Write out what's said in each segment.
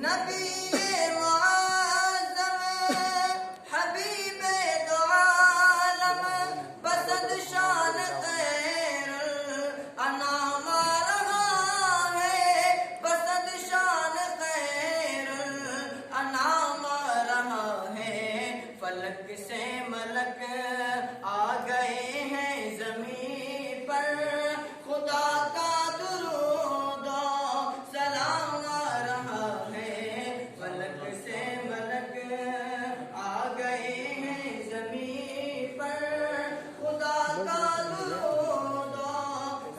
نبی معظم حبیب دو عالم بسد شان خیر الانام رہا ہے، بسد شان خیر الانام رہا ہے۔ فلک سے ملک آ گئے ہیں زمین پر، خدا کا درود و سلام آ رہا ہے۔ فلک سے ملک آ گئے ہیں زمین پر، خدا کا درود و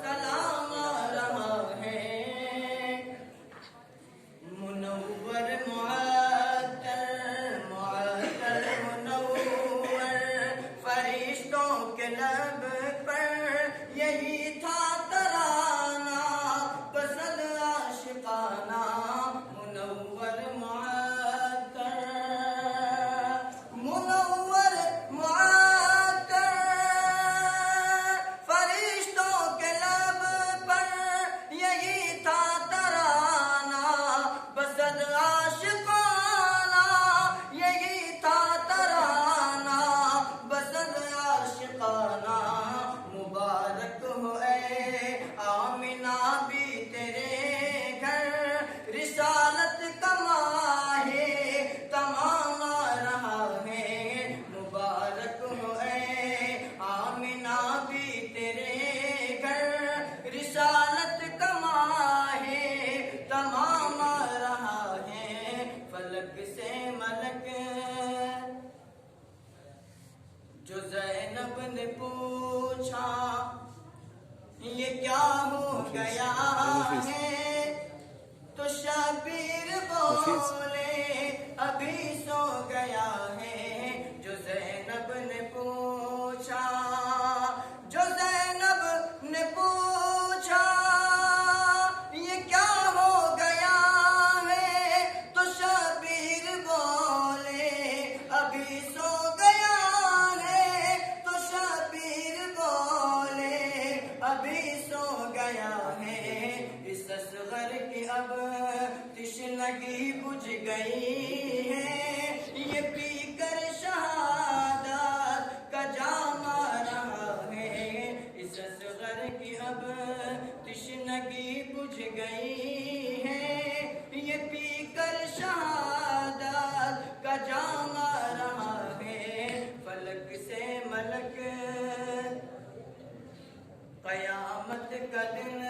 سلام آ رہا ہے۔ منور معطر معطر منور فرشتوں کے لب پر یہی تھا ترانہ بسد عاشقانہ۔ منور معطر منور معطر فرشتوں کے لب پر یہی تھا ترانہ بسد عاشقانہ، یہی تھا ترانہ بسد عاشقانہ۔ مبارک ہو اے آمنہ بھی تیرے گھر، رسالت کا ماہ تمام آ رہا ہے۔ مبارک ہو اے آمنہ بھی تیرے گھر، رسالت کا ماہ تمام آ رہا ہے۔ فلک سے ملک جو زینب نے پوچھا یہ کیا ہو گیا ہے، تو شبیر بولے ابھی سو گیا ہے۔ جو زینب نے پوچھا، جو زینب نے پوچھا یہ کیا ہو گیا ہے، تو شبیر بولے ابھی سو گیا ہے، تو شبیر بولے ابھی سو گیا ہے۔ اس اصغر کی اب تشنگی بجھ گئی ہے، یہ پی کر شہادت کا جام آ رہا ہے۔ اس اصغر کی اب تشنگی بجھ گئی ہے، یہ پی کر شہادت کا جام آ رہا ہے۔ فلک سے ملک قیامت کا دن